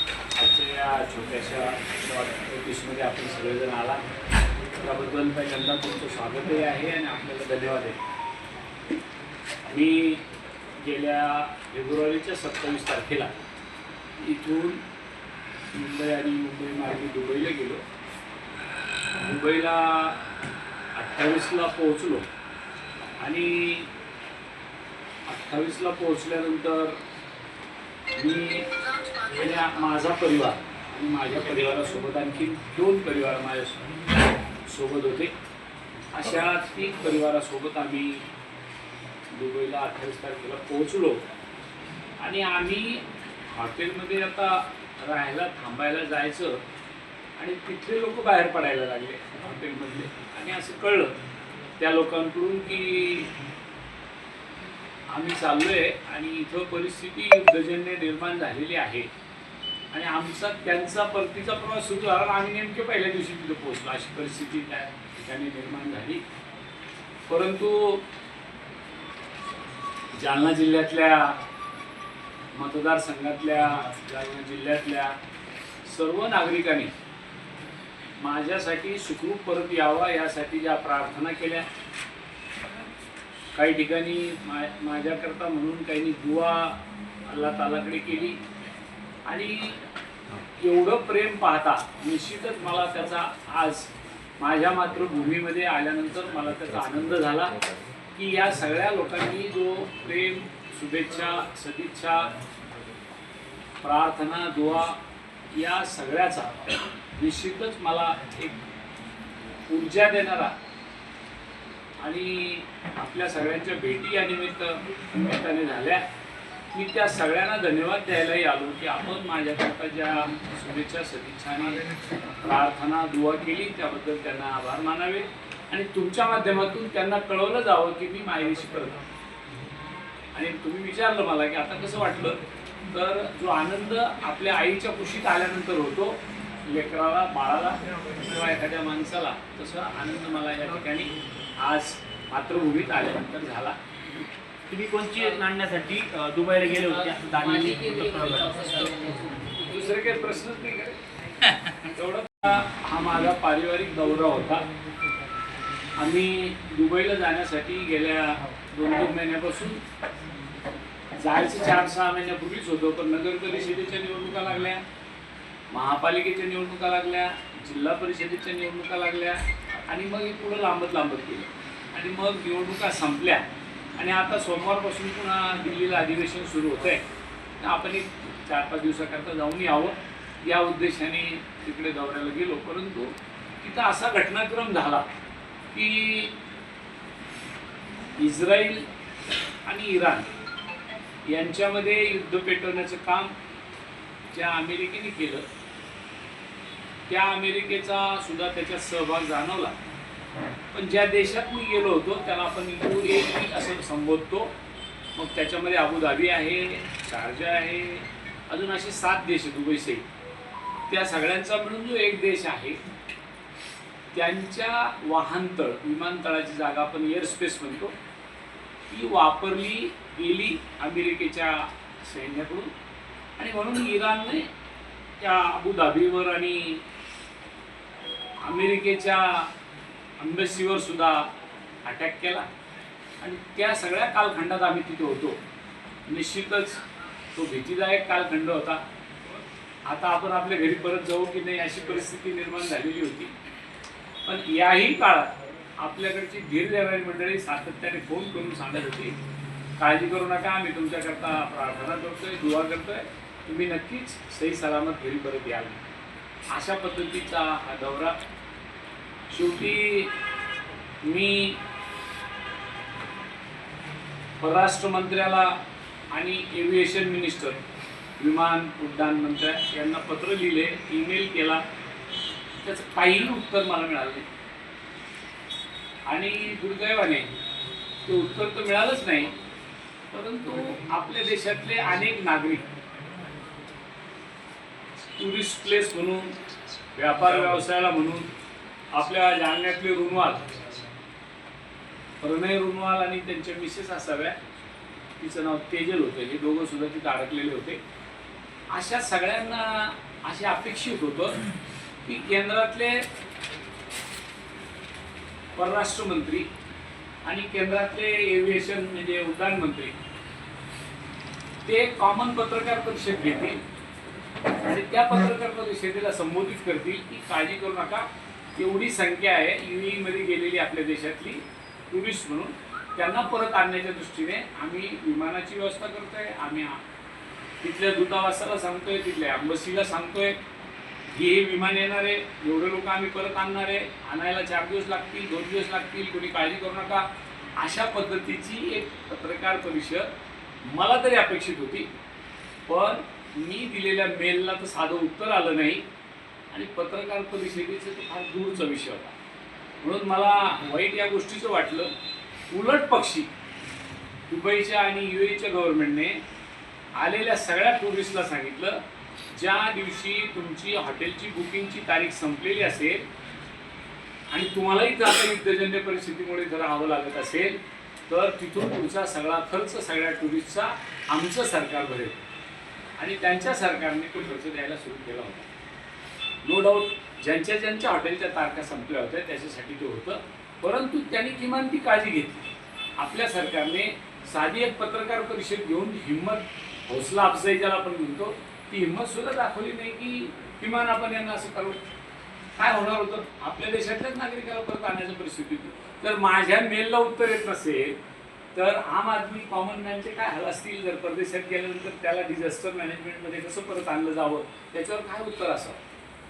आजच्या या छोट्याशा शॉर्ट नोटीसमध्ये आपण सगळेजण आला त्याबद्दल पहिल्यांदा तुमचं स्वागतही आहे आणि आपल्याला धन्यवाद आहे. मी गेल्या फेब्रुवारीच्या 27 तारखेला इथून मुंबई आणि मुंबई मार्गे दुबईला गेलो. दुबईला 28ला पोहोचलो आणि 28ला पोहोचल्यानंतर मी माझा परिवार आणि माझ्या परिवारासोबत आणखी 2 परिवार माझ्या सोबत होते. अशा 3 परिवारासोबत आम्ही दुबईला 28 तारखेला पोहोचलो आणि आम्ही हॉटेलमध्ये आता राहायला थांबायला जायचं आणि तिथले लोक बाहेर पडायला लागले हॉटेलमधले. आणि असं कळलं त्या लोकांकडून की आम्ही चाललोय आणि इथं परिस्थिती युद्धजन्य निर्माण झालेली आहे आणि त्यांचा परतीचा प्रवास सुरू झाला. आम्ही नेमके पहिल्या दिवशी तिथं पोहोचलो. अशी परिस्थिती त्या ठिकाणी निर्माण झाली. परंतु जालना जिल्ह्यातल्या मतदारसंघातल्या जालना जिल्ह्यातल्या सर्व नागरिकांनी माझ्यासाठी सुखरूप परत यावा यासाठी ज्या प्रार्थना केल्या, काही ठिकाणी माझ्याकरता म्हणून काही दुआ अल्लाह तालाकडे केली आणि एवढं प्रेम पाहता निश्चितच मला त्याचा आज माझ्या मातृभूमीमध्ये आल्यानंतर मला त्याचा आनंद झाला की या सगळ्या लोकांनी जो प्रेम, शुभेच्छा, सदिच्छा, प्रार्थना, दुआ या सगळ्याचा निश्चितच मला एक ऊर्जा देणारा आणि आपल्या सगळ्यांच्या भेटी या निमित्ताने झाल्या. मी त्या सगळ्यांना धन्यवाद द्यायलाही आलो की आपण माझ्याकरता ज्या शुभेच्छा, सदिच्छाने, प्रार्थना, दुआ केली त्याबद्दल त्यांना आभार मानावे आणि तुमच्या माध्यमातून त्यांना कळवलं जावं की मी मायदेशी परत आलो. आणि तुम्ही विचारलं मला की आता कसं वाटलं, तर जो आनंद आपल्या आईच्या कुशीत आल्यानंतर होतो लेकराला, बाळाला किंवा एखाद्या माणसाला, तसा आनंद मला या ठिकाणी आज मातृभूमीत आल्यानंतर झाला. तुम्ही कोणची आणण्यासाठी दुबईला गेले होते? दुसरे काही प्रश्नच नाही करे तेवढा हा माझा पारिवारिक दौरा होता. आम्ही दुबईला जाण्यासाठी गेल्या 2-3 महिन्यापासून जायचं 4-6 महिन्यापूर्वीच होतो. पण नगर परिषदेच्या निवडणुका लागल्या, महापालिकेच्या निवडणुका लागल्या, जिल्हा परिषदेच्या निवडणुका लागल्या आणि मग हे पुढं लांबत गेलं आणि मग निवडणुका संपल्या आणि आता सोमवारपासून पुन्हा दिल्लीला अधिवेशन सुरू होतं आहे. तर आपण एक 4-5 दिवसाकरता जाऊन यावं या उद्देशाने तिकडे दौऱ्याला गेलो. परंतु तिथं असा घटनाक्रम झाला की इस्रायल आणि इराण यांच्यामध्ये युद्ध पेटवण्याचं काम ज्या अमेरिकेने केलं त्या अमेरिकेचा सुद्धा त्याच्यात सहभाग जाणवला. पण ज्या देशात मी गेलो होतो त्याला आपण UAE असं संबोधतो. मग त्याच्यामध्ये अबुधाबी आहे, शारजा आहे, अजून असे 7 देश आहेत दुबईसहित. त्या सगळ्यांचा मिळून जो एक देश आहे त्यांच्या वाहनतळ, विमानतळाची जागा आपण एअर स्पेस म्हणतो, ती वापरली गेली अमेरिकेच्या सैन्याकडून आणि म्हणून इराणने त्या अबुधाबीवर आणि अमेरिकेच्या एम्बसीवर सुद्धा अटॅक केला आणि त्या सगळ्या कालखंडात आम्ही तिथे होतो. निश्चितच तो भीतीदायक कालखंड होता. आता आपण आपल्या घरी परत जाऊ की नाही अशी परिस्थिती निर्माण झालेली होती. पण याही काळात आपल्याकडची धीर देणारी मंडळी सातत्याने फोन करून सांगत होती, काळजी करू नका, आम्ही तुमच्याकरता प्रार्थना करतोय, दुआ करतोय, तुम्ही नक्कीच सही सलामत घरी परत याल. अशा पद्धतीचा हा दौरा. शेवटी मी परराष्ट्र मंत्र्याला आणि एव्हिएशन मिनिस्टर, विमान उड्डाण मंत्र्या यांना पत्र लिहिले, ईमेल केला, त्याचं काहीही उत्तर मला मिळालं नाही. आणि दुर्दैवाने ते उत्तर तर मिळालंच नाही. परंतु आपल्या देशातले अनेक नागरिक टुरिस्ट प्लेस म्हणून, व्यापार व्यवसायाला म्हणून आपल्या जालन्यातले रुनवाल, प्रणय रुनवाल आणि त्यांच्या मिसेस असाव्या, तिचं नाव तेजल होतं, हे दोघं सुद्धा तिथे अडकलेले होते. अशा सगळ्यांना असे अपेक्षित होतं की केंद्रातले परराष्ट्र मंत्री आणि केंद्रातले एव्हिएशन म्हणजे उड्डाण मंत्री ते कॉमन पत्रकार परिषद घेतील आणि त्या पत्रकार परिषदेला संबोधित करतील की काळजी करू नका, एवढी संख्या आहे UAE मध्ये गेलेली आपल्या देशातली टुरिस्ट म्हणून, त्यांना परत आणण्याच्या दृष्टीने आम्ही विमानाची व्यवस्था करतोय, आम्ही तिथल्या दूतावासाला सांगतोय, तिथल्या एम्बसीला सांगतोय की हे विमान येणार आहे, एवढे लोक आम्ही परत आणणार आहे, आणायला 4 दिवस लागतील, 2 दिवस लागतील, कोणी काळजी करू नका. अशा पद्धतीची एक पत्रकार परिषद मला तरी अपेक्षित होती. पण मी दिलेल्या मेलला तर साधं उत्तर आलं नाही आणि पत्रकार परिषदेचं तर फार दूरचा विषय होता. म्हणून मला वाईट या गोष्टीचं वाटलं. उलट पक्षी दुबईच्या आणि UAEच्या गव्हर्नमेंटने आलेल्या सगळ्या टुरिस्टला सांगितलं, ज्या दिवशी तुमची हॉटेलची बुकिंगची तारीख संपलेली असेल आणि तुम्हालाही जर आता युद्धजन्य परिस्थितीमुळे जर राहावं लागत असेल तर तिथून पुढचा सगळा खर्च सगळ्या टुरिस्टचा आमचं सरकार भरेल. आणि त्यांच्या सरकारने तो खर्च द्यायला सुरू केला होता. नो डाऊट ज्यांच्या हॉटेलच्या तारखा संपल्या होत्या त्याच्यासाठी ते होतं, परंतु त्यांनी किमान ती काळजी घेतली. आपल्या सरकारने साधी एक पत्रकार परिषद घेऊन हिंमत, हौसला अफजाई ज्याला आपण म्हणतो, ती हिंमत सुद्धा दाखवली नाही की किमान आपण यांना असं करू. काय होणार होतं, आपल्या देशातल्याच नागरिकाला परत आणण्याची परिस्थिती होती. तर माझ्या मेलला उत्तर येत नसेल तर आम आदमी कॉमन मॅनचे काय हाल असतील, जर परदेशात गेल्यानंतर त्याला डिझास्टर मॅनेजमेंटमध्ये कसं परत आणलं जावं, त्याच्यावर काय उत्तर असावं.